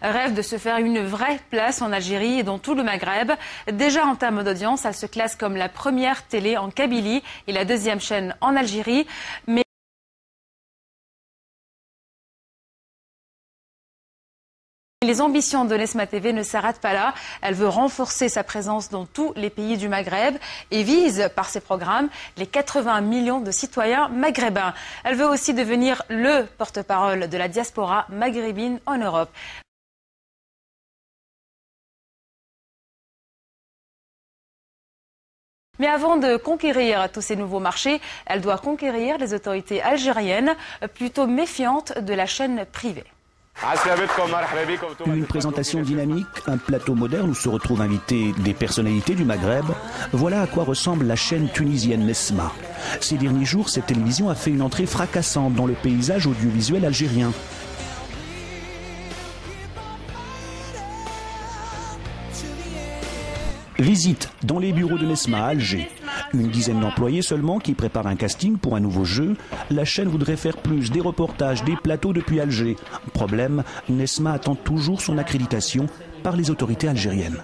Rêve de se faire une vraie place en Algérie et dans tout le Maghreb. Déjà en termes d'audience, elle se classe comme la première télé en Kabylie et la deuxième chaîne en Algérie. Mais les ambitions de Nesma TV ne s'arrêtent pas là. Elle veut renforcer sa présence dans tous les pays du Maghreb et vise, par ses programmes, les 80 millions de citoyens maghrébins. Elle veut aussi devenir le porte-parole de la diaspora maghrébine en Europe. Mais avant de conquérir tous ces nouveaux marchés, elle doit conquérir les autorités algériennes, plutôt méfiantes de la chaîne privée. Une présentation dynamique, un plateau moderne où se retrouvent invités des personnalités du Maghreb. Voilà à quoi ressemble la chaîne tunisienne Nesma. Ces derniers jours, cette télévision a fait une entrée fracassante dans le paysage audiovisuel algérien. Visite dans les bureaux de Nesma à Alger. Une dizaine d'employés seulement qui préparent un casting pour un nouveau jeu. La chaîne voudrait faire plus, des reportages, des plateaux depuis Alger. Problème, Nesma attend toujours son accréditation par les autorités algériennes.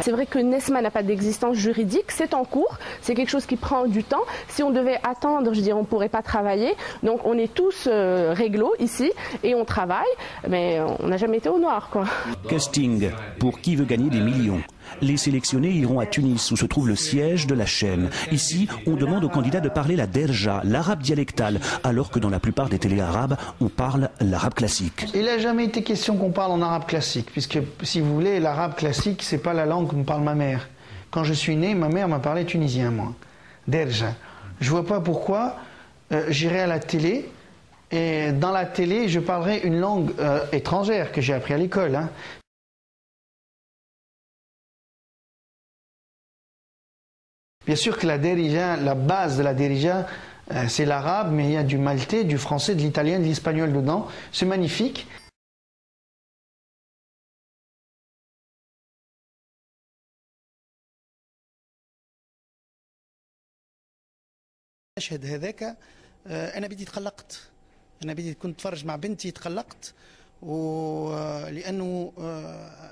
C'est vrai que Nesma n'a pas d'existence juridique, c'est en cours, c'est quelque chose qui prend du temps. Si on devait attendre, je dirais, on ne pourrait pas travailler. Donc on est tous réglo ici et on travaille, mais on n'a jamais été au noir, quoi. Casting pour qui veut gagner des millions. Les sélectionnés iront à Tunis où se trouve le siège de la chaîne. Ici, on demande aux candidats de parler la derja, l'arabe dialectal, alors que dans la plupart des télés arabes, on parle l'arabe classique. Il n'a jamais été question qu'on parle en arabe classique, puisque, si vous voulez, l'arabe classique, c'est pas la langue que me parle ma mère. Quand je suis né, ma mère m'a parlé tunisien, moi. Derja. Je vois pas pourquoi j'irai à la télé, et dans la télé, je parlerai une langue étrangère que j'ai appris à l'école, hein. Bien sûr que la derija, la base de la derija, c'est l'arabe, mais il y a du maltais, du français, de l'italien, de l'espagnol dedans. C'est magnifique. المشهد هذاك انا بديت تقلقت. كنت اتفرج مع بنتي تقلقت ولانه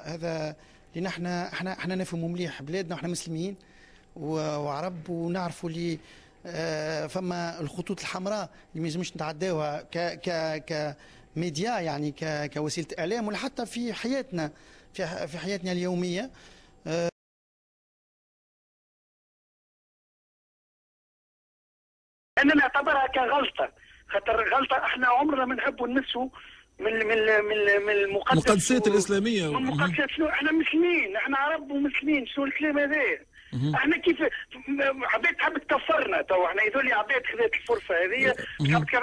هذا لان احنا نفهموا مليح بلادنا واحنا مسلمين وعرب ونعرفوا اللي فما الخطوط الحمراء اللي ما يلزمش نتعداوها كميديا، يعني كوسيله اعلام، ولا حتى في حياتنا في حياتنا اليوميه. انا نعتبرها كغلطه، خاطر غلطه احنا عمرنا ما نحبوا نمسوا من المقدسات الاسلاميه. من مقدسات شنو؟ احنا مسلمين، احنا عرب ومسلمين، شنو الكلام هذا؟ احنا كيف عباد تحب تكفرنا تو، احنا يذولي عباد خذت الفرصه هذه.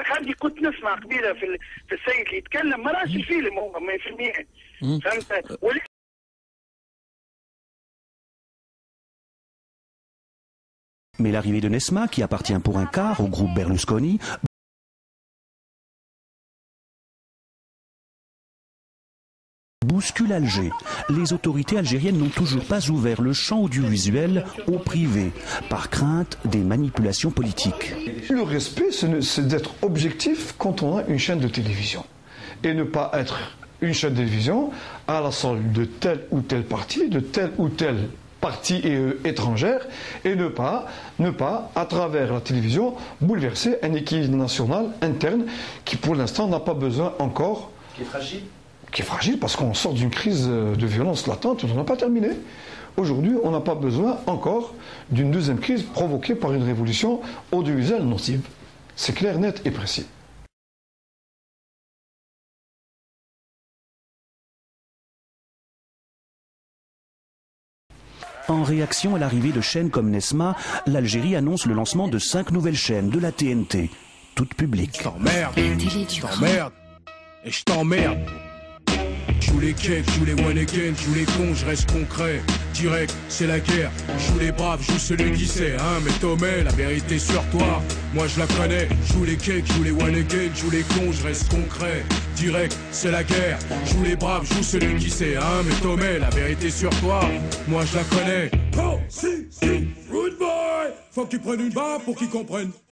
خلي كنت نسمع قبيله في السيد اللي يتكلم، ما راش الفيلم هو 100%. فهمت؟ Mais l'arrivée de Nesma, qui appartient pour un quart au groupe Berlusconi, bouscule Alger. Les autorités algériennes n'ont toujours pas ouvert le champ audiovisuel au privé, par crainte des manipulations politiques. Le respect, c'est d'être objectif quand on a une chaîne de télévision. Et ne pas être une chaîne de télévision à la solde de tel ou tel parti, de tel ou tel partie étrangère, et ne pas, à travers la télévision, bouleverser un équilibre national interne qui, pour l'instant, n'a pas besoin encore... Qui est fragile. Qui est fragile parce qu'on sort d'une crise de violence latente, on n'a pas terminé. Aujourd'hui, on n'a pas besoin encore d'une deuxième crise provoquée par une révolution audiovisuelle nocive. C'est clair, net et précis. En réaction à l'arrivée de chaînes comme Nesma, l'Algérie annonce le lancement de 5 nouvelles chaînes de la TNT, toutes publiques. Je t'emmerde, et je t'emmerde. Je joue les cakes, je joue les one again, je joue les cons, je reste concret. Direct, c'est la guerre. Je joue les braves, je joue celui qui sait, hein. Mais Tomé, la vérité sur toi, moi je la connais. Je joue les cakes, je joue les one again, je joue les cons, je reste concret. Direct, c'est la guerre. Je joue les braves, je joue celui qui sait, hein. Mais Tomé, la vérité sur toi, moi je la connais. Oh, si, rude boy. Faut qu'ils prennent une barre pour qu'ils comprennent.